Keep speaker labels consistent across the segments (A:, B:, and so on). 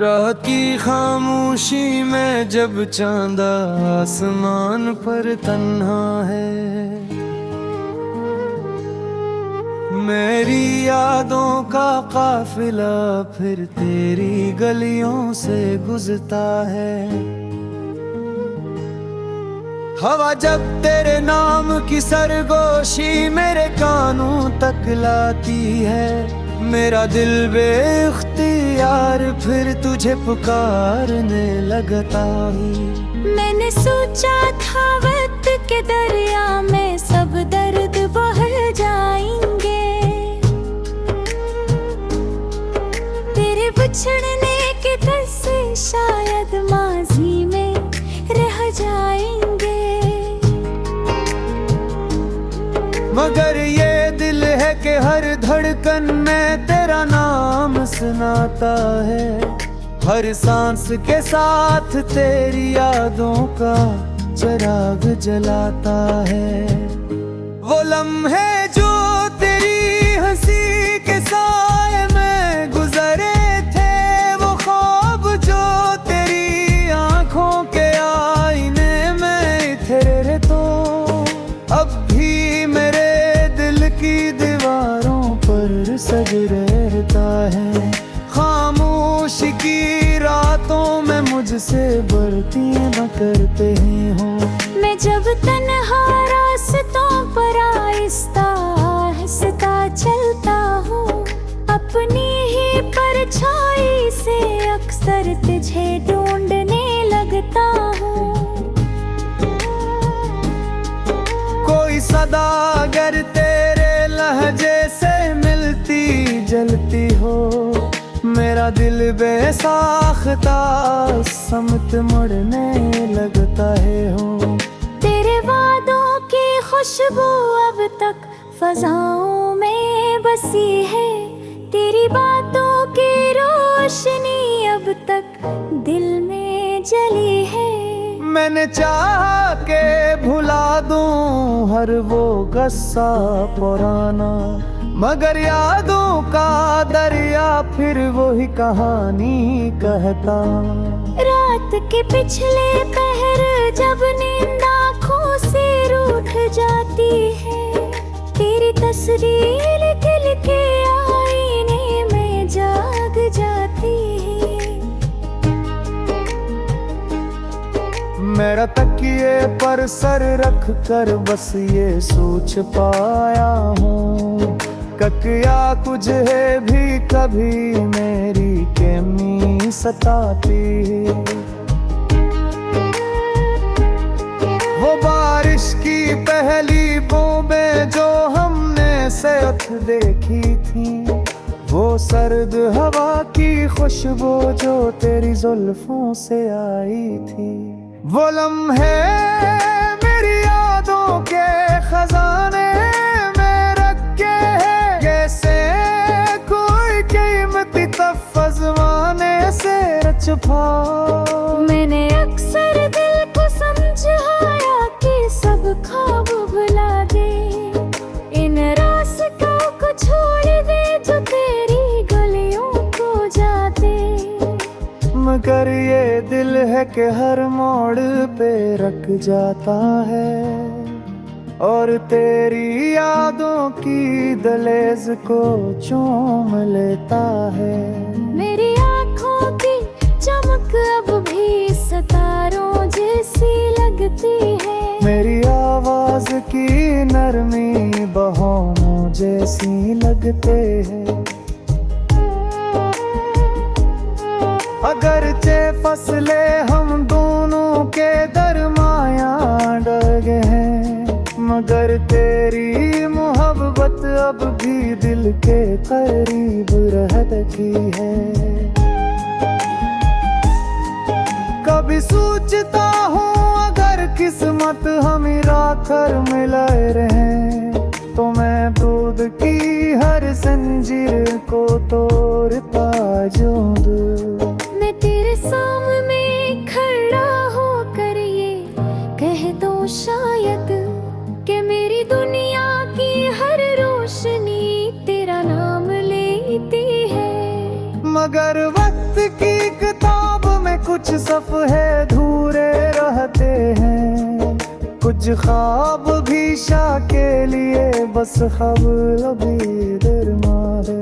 A: रात की खामोशी में जब चांद आसमान पर तन्हा है, मेरी यादों का काफिला फिर तेरी गलियों से गुजरता है। हवा जब तेरे नाम की सरगोशी मेरे कानों तक लाती है, मेरा दिल बेख्तियार फिर तुझे पुकारने लगता है।
B: मैंने सोचा था वक्त के दरिया में सब दर्द बह जाएंगे, तेरे बिछड़ने के डर से शायद माजी में रह जाएंगे।
A: मगर ये दिल है कि हर धड़कन में तेरा नाम सुनाता है, हर सांस के साथ तेरी यादों का चिराग जलाता है। वो लम्हे जो तेरी हंसी के साए में गुजरे थे, वो ख्वाब जो तेरी आंखों के आईने में थे, तो अब भी मेरे दिल की दीवारों पर सज रहता है। खामोश की रातों में मुझसे बढ़ती न करते हो।
B: मैं जब तन्हा रास्तों पर आहिस्ता आहिस्ता चलता हूँ, अपनी ही परछाई से अक्सर तुझे ढूंढने लगता हूँ।
A: कोई सदा अगर तेरे लहजे से मिलती जलती हो, मेरा दिल बेसाख्ता समत मुड़ने लगता है हो।
B: तेरे वादों की खुशबू अब तक फजाओं में बसी है, तेरी बातों की रोशनी अब तक दिल में जली है।
A: मैंने चाहा के भुला दूं हर वो गस्सा पुराना, मगर यादों का दरिया फिर वही कहानी कहता।
B: रात के पिछले पहर जब नींद आँखों से रूठ जाती है, तेरी तस्वीर दिल के आईने में जाग जाती है।
A: मेरा तकिए पर सर रख कर बस ये सोच पाया हूँ, क्या कुछ है भी कभी मेरी कमी सताती। वो बारिश की पहली बूंदें जो हमने साथ देखी थी, वो सर्द हवा की खुशबू जो तेरी जुल्फों से आई थी। वो लम्हे मेरी यादों के खजाने में रखे हैं, जैसे कोई कीमती तहफ़्फ़ुज़ ज़माने से छुपा।
B: मैंने अक्सर दिल को समझाया कि सब ख्वाब भुला दे, इन रास्तों को छोड़ दे जो तेरी गलियों को जाते।
A: मगर ये दिल है कि हर मोड़ पे रख जाता है, और तेरी यादों की दहलीज को चूम लेता है।
B: मेरी आँखों की चमक अब भी सितारों जैसी लगती है,
A: मेरी आवाज की नरमी बहों जैसी लगते हैं। अगरचे फसले हम दोनों के दरमियान डर गए हैं, मगर तेरी मोहब्बत अब भी दिल के करीब रहती है। कभी सोचता हूँ अगर किस्मत हमें आकर मिलाए रहे, तो मैं दूध की हर जंजीर को तोड़ता जाऊं।
B: मैं तेरे सामने खड़ा होकर ये कह दूं शायद कि मेरी दुनिया की हर रोशनी तेरा नाम लेती है।
A: मगर वक्त की सफ़े धूरे रहते हैं, कुछ ख्वाब भी शाह के लिए बस खबर अभी दरमा है।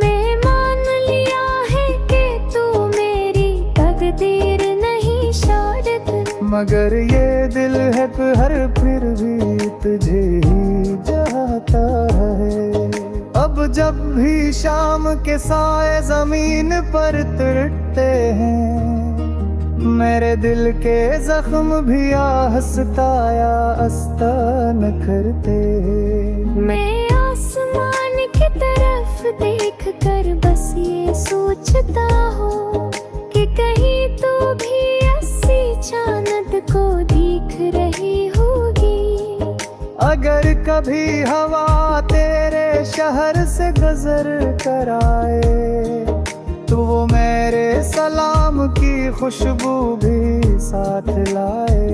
B: मैं मान लिया है कि तू मेरी तकदीर नहीं शायद,
A: मगर ये दिल है हर फिर भी तुझे ही चाहता है। अब जब भी शाम के साए जमीन पर तुरते हैं, मेरे दिल के जख्म भी आहस्ता या आस्ता नखरते।
B: मैं आसमान की तरफ देख कर बस ये सोचता हूँ कि कहीं तो भी ऐसी चांद को दिख रही होगी।
A: अगर कभी हवा तेरे शहर से गुजर कर आए, तो वो मेरे सलाम की खुशबू भी साथ लाए।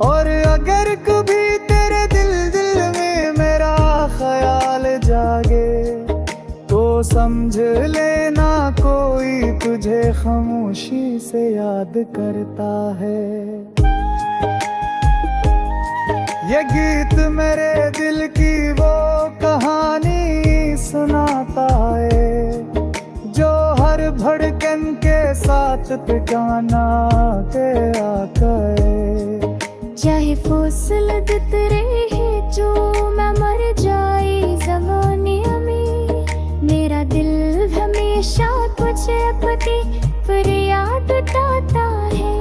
A: और अगर कभी तेरे दिल में मेरा ख्याल जागे, तो समझ लेना कोई तुझे खामोशी से याद करता है। ये गीत मेरे दिल की वो कहानी सुनाता है, जो हर धड़कन के साथ ठिकाना के आका है।
B: चाहे फौसला देते रहे जो मैं मर जाए ज़माने में, मेरा दिल हमेशा तुझे पति पर याद आता है।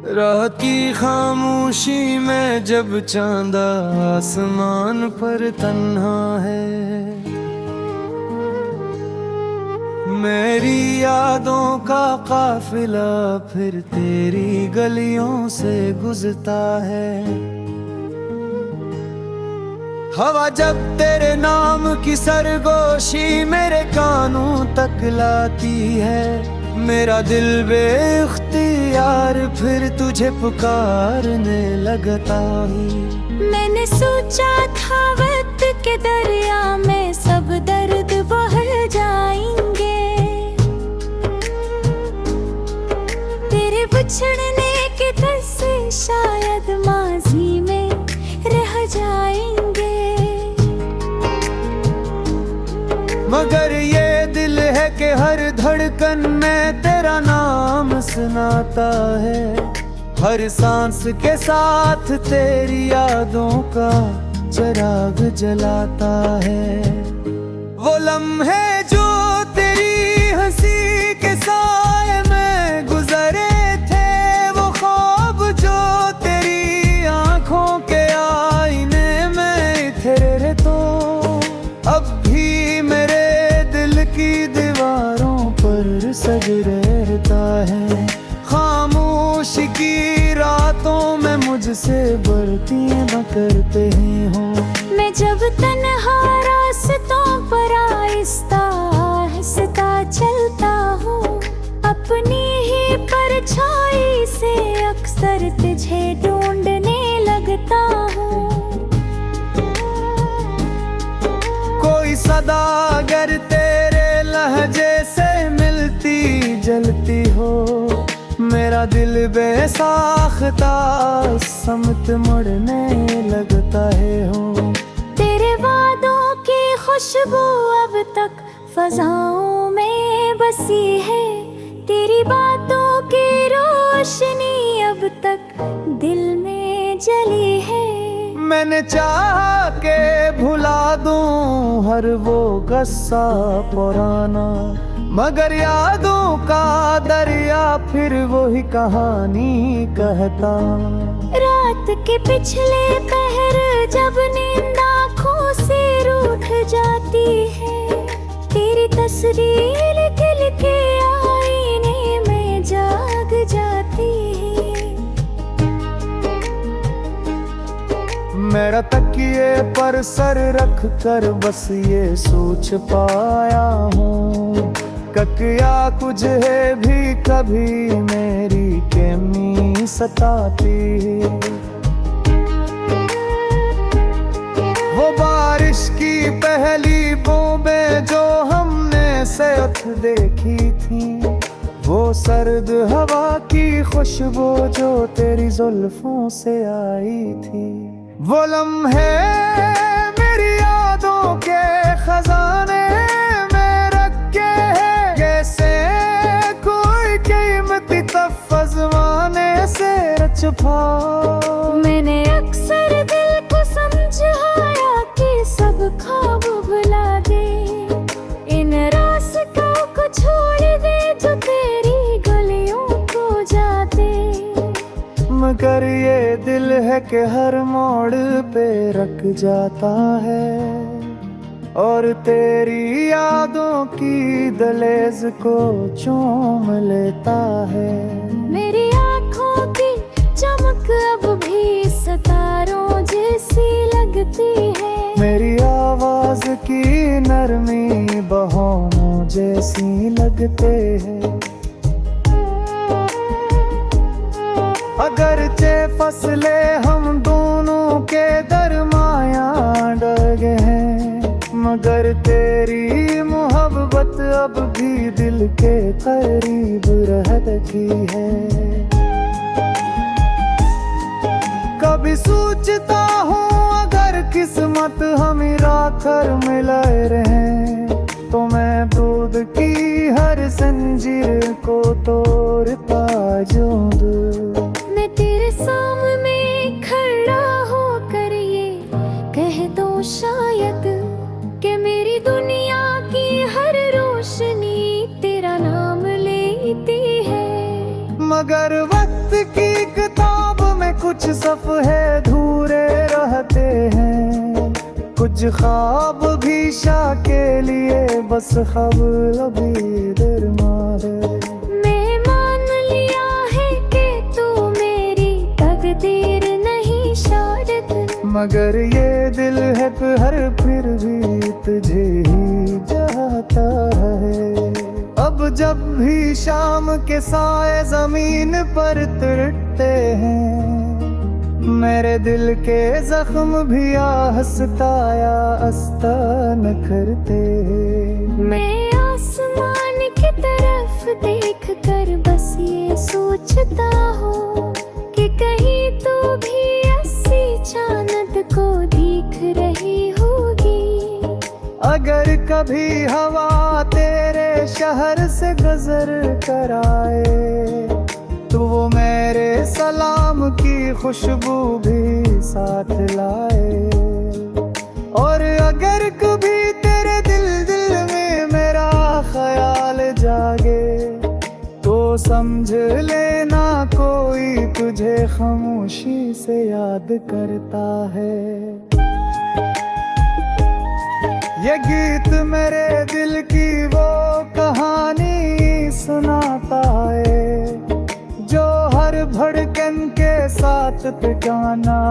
A: रात की खामोशी में जब चांद आसमान पर तन्हा है, मेरी यादों का काफिला फिर तेरी गलियों से गुजरता है। हवा जब तेरे नाम की सरगोशी मेरे कानों तक लाती है, मेरा दिल बेख्तियार फिर तुझे पुकारने लगता है।
B: मैंने सोचा था वक्त के दरिया में सब दर्द बह जाएंगे, तेरे बिछड़ने के दर से शायद माजी में रह जाएंगे।
A: मगर ये दिल है कि हर धड़कन में तेरा नाम सुनाता है, हर सांस के साथ तेरी यादों का चिराग जलाता है। वो लम्हे जो तेरी हंसी के साए में गुजरे थे, वो ख्वाब जो तेरी आंखों के आईने में थे, तो अब भी मेरे दिल की दीवारों पर सज रहता है। खामोश की रातों में मुझसे बढ़ती न करते हो।
B: मैं जब तन्हा रास्तों पर आहिस्ता आहिस्ता चलता हूँ, अपनी ही परछाई से अक्सर तुझे ढूंढने लगता हूँ।
A: कोई सदा अगर तेरे लहजे से मिलती जलती हो, मेरा दिल बेसाख्ता समत मुड़ने लगता है। हो
B: तेरे वादों की खुशबू अब तक फजाओं में बसी है, तेरी बातों की रोशनी अब तक दिल में जली है।
A: मैंने चाहा के भुला दूं हर वो गस्सा पुराना, मगर यादों का दरिया फिर वही कहानी कहता।
B: रात के पिछले पहर जब नींद आँखों से रूठ उठ जाती है, तेरी तस्वीर खिल के आईने में जाग जाती है।
A: मेरा तकिए पर सर रख कर बस ये सोच पाया हूँ, क्या कुछ है भी कभी मेरी कमी सताती है। वो बारिश की पहली बूंदें जो हमने साथ देखी थी, वो सर्द हवा की खुशबू जो तेरी जुल्फों से आई थी। वो लम्हे मेरी यादों के खजाने में रखे हैं, जैसे कोई कीमती तहफ़्फ़ुज़ ज़माने से छुपा।
B: मैंने अक्सर दिल को समझाया कि सब ख्वाब भुला दे, इन रास्तों को छोड़ दे जो तेरी गलियों को जाते।
A: मगर ये दिल है कि हर मोड़ पे रख जाता है और तेरी यादों की दहलीज को चूम लेता है।
B: मेरी आँखों की चमक अब भी सितारों जैसी लगती है,
A: मेरी आवाज की नरमी बहों जैसी लगते हैं। अगरचे फसले हम दोनों के दरमियां डर गए हैं, मगर तेरी मोहब्बत अब भी दिल के करीब रहती है। कभी सोचता हूँ अगर किस्मत हमें आकर मिलाए रहे, तो मैं दूध की हर जंजीर को तोड़ता जाऊं।
B: मैं तेरे सामने खड़ा होकर ये कह दूं शायद कि मेरी दुनिया की हर रोशनी तेरा नाम लेती है।
A: मगर वक्त की किताब में कुछ सफ़हे अधूरे रहते हैं, कुछ ख्वाब भी शाह के लिए बस खबर अभी देर मारे।
B: मैं मान लिया है कि तू मेरी तकदीर नहीं शायद,
A: मगर ये दिल है कि हर फिर भी तुझे ही चाहता है। अब जब भी शाम के साए जमीन पर तिरते हैं, मेरे दिल के जख्म भी आहस्ता या आस्ता नखरते हैं।
B: मैं आसमान की तरफ देख कर बस ये सोचता हूँ कि कहीं तू भी ऐसी चांद को देख रही होगी।
A: अगर कभी हवा तेरे शहर से गुजर कर आए, तो वो मेरे सलाम की खुशबू भी साथ लाए। और अगर कभी तेरे दिल में मेरा ख्याल जागे, तो समझ लेना कोई तुझे खामोशी से याद करता है। ये गीत मेरे दिल की वो कहानी सुनाता है, जो हर धड़कन के साथ ठिकाना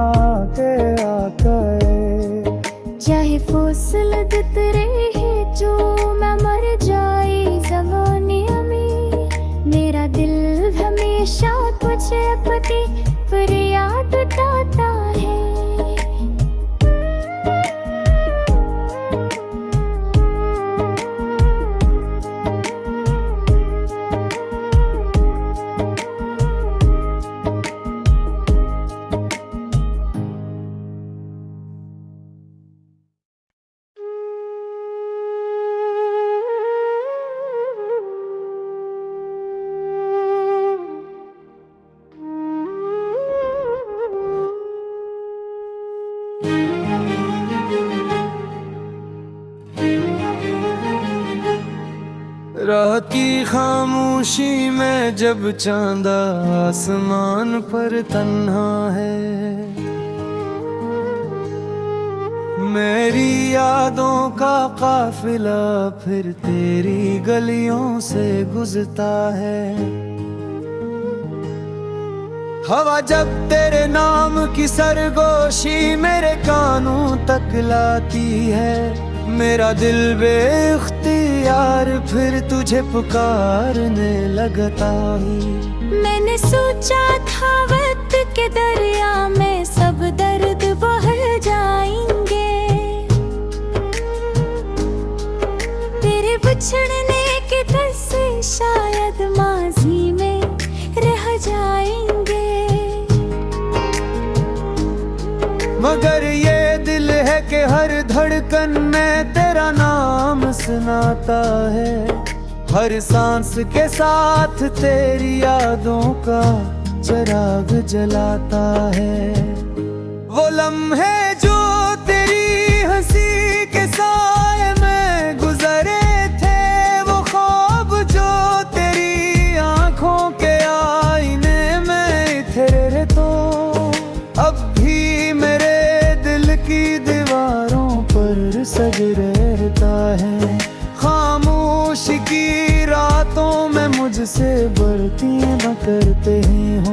A: के आका है।
B: चाहे फौसला देते रहे जो मैं मर जाए ज़मानिया में, मेरा दिल हमेशा तुझे पति पर याद उठाता है।
A: रात की खामोशी में जब चांद आसमान पर तन्हा है, मेरी यादों का काफिला फिर तेरी गलियों से गुजरता है। हवा जब तेरे नाम की सरगोशी मेरे कानों तक लाती है, मेरा दिल बेख्तियार फिर तुझे पुकारने लगता है।
B: मैंने सोचा था वक्त के दरिया में सब दर्द बह जाएंगे, तेरे बिछड़ने के डर से शायद माजी में रह जाएंगे।
A: मगर ये दिल है कि हर धड़कन में तेरा नाम सुनाता है, हर सांस के साथ तेरी यादों का चिराग जलाता है। वो लम्हे जो तेरी हंसी के साए में गुजरे थे, वो ख्वाब जो तेरी आंखों के आईने में थे, तो अब भी मेरे दिल की दीवारों पर सज रहता है। खामोश की रातों में मुझसे बढ़ती करते हो।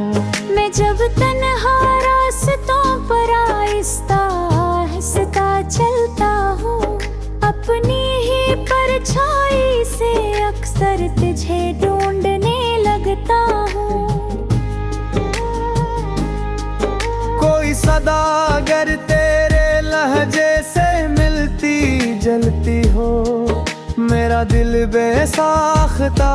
B: मैं जब तन्हा रास्तों पर आहिस्ता आहिस्ता चलता हूँ, अपनी ही परछाई से अक्सर तुझे ढूंढने लगता हूँ।
A: कोई सदा अगर तेरे लहजे से मिलती जलती हो, मेरा दिल बेसाख्ता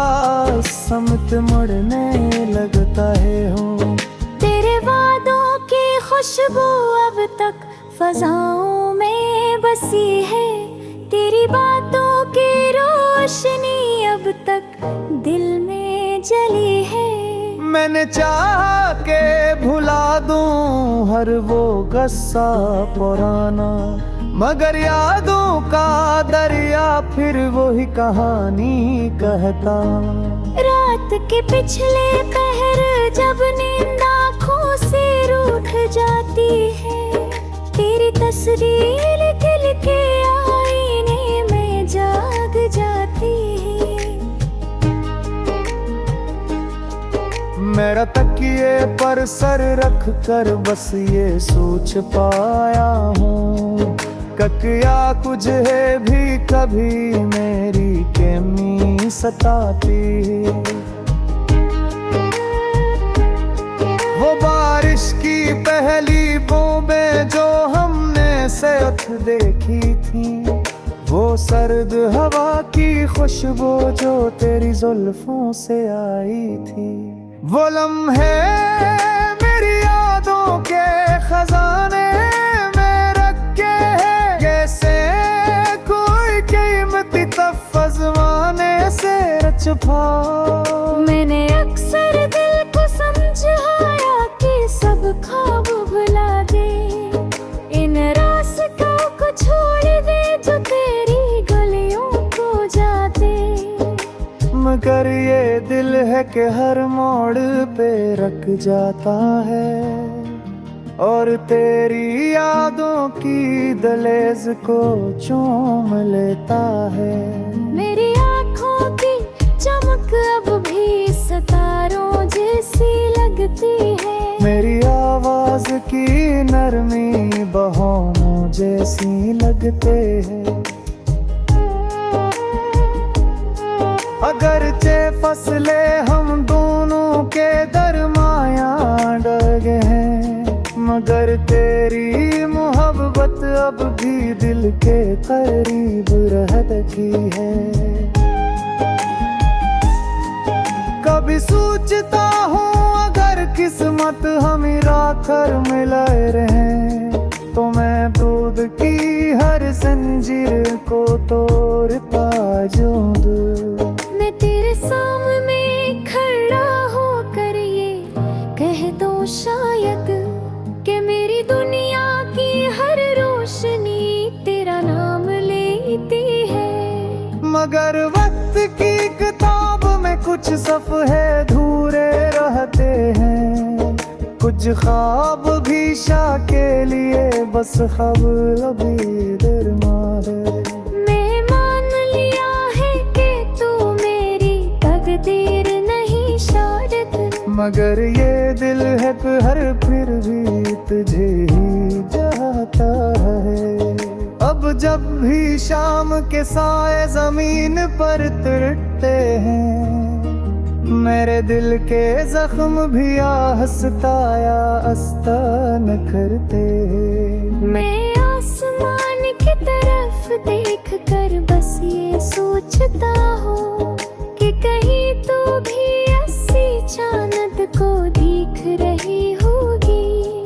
A: समत मुड़ने लगता है हो।
B: तेरे वादों की खुशबू अब तक फजाओं में बसी है, तेरी बातों की रोशनी अब तक दिल में जली है।
A: मैंने चाहा के भुला दूं हर वो गस्सा पुराना, मगर यादों का दरिया फिर वही कहानी कहता।
B: रात के पिछले पहर जब नींद आँखों से रूठ जाती है, तेरी तस्वीर दिल के आईने में जाग जाती है।
A: मेरा तकिए पर सर रख कर बस ये सोच पाया हूँ, क्या कुछ है भी कभी मेरी कमी सताती। वो बारिश की पहली बूंदें जो हमने साथ देखी थी, वो सर्द हवा की खुशबू जो तेरी जुल्फों से आई थी। वो लम्हे मेरी यादों के खजाने में रखे हैं, जैसे कोई कीमती तहफ़्फ़ुज़ ज़माने से रच पाओ।
B: मैंने अक्सर दिल को समझाया कि सब ख्वाब भुला दे, इन रास्तों को छोड़ दे जो तेरी गलियों को जाते।
A: मगर ये दिल है कि हर मोड़ पे रख जाता है, और तेरी यादों की दहलीज को चूम लेता है।
B: मेरी आँखों की चमक अब भी सितारों जैसी लगती है,
A: मेरी आवाज की नरमी बहारों जैसी लगते हैं। अगरचे फसले हम दोनों के दरमियान डर गए हैं, मगर तेरी मोहब्बत अब भी दिल के करीब रहती है। कभी सोचता हूँ अगर किस्मत हमें आकर मिलाए रहे, तो मैं दूध की हर जंजीर को तोड़ता जाऊं।
B: मैं तेरे सामने खड़ा होकर ये कह दूं शायद कि मेरी दुनिया की हर रोशनी तेरा नाम लेती है।
A: मगर वक्त की किताब में कुछ सफ़हे अधूरे रहते हैं, कुछ ख्वाब भी शाह के लिए बस खबर अभी देर मारे।
B: मैं मान लिया है कि तू मेरी तकदीर नहीं शायद,
A: मगर ये दिल है हर फिर भी तुझे ही चाहता है। अब जब भी शाम के साए जमीन पर तिरते हैं, मेरे दिल के जख्म भी आहस्ता या आस्ता न करते।
B: मैं आसमान की तरफ देख कर बस ये सोचता हूँ कि कहीं तू भी ऐसी चांद को देख रही होगी।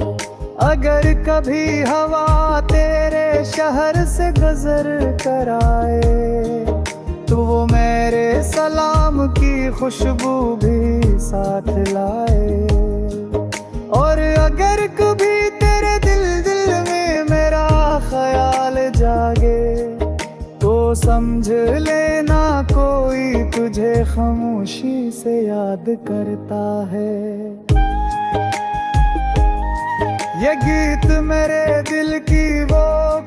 A: अगर कभी हवा तेरे शहर से गुजर कर आए, तो वो मेरे सलाम की खुशबू भी साथ लाए। और अगर कभी तेरे दिल में मेरा ख्याल जागे, तो समझ लेना कोई तुझे खामोशी से याद करता है। ये गीत मेरे दिल की वो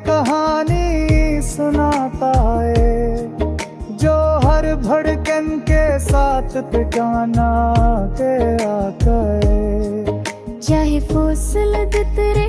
A: कहानी सुनाता है, जो हर धड़कन के साथ ठिकाना के आता है।
B: चाहे फौसला दे तेरे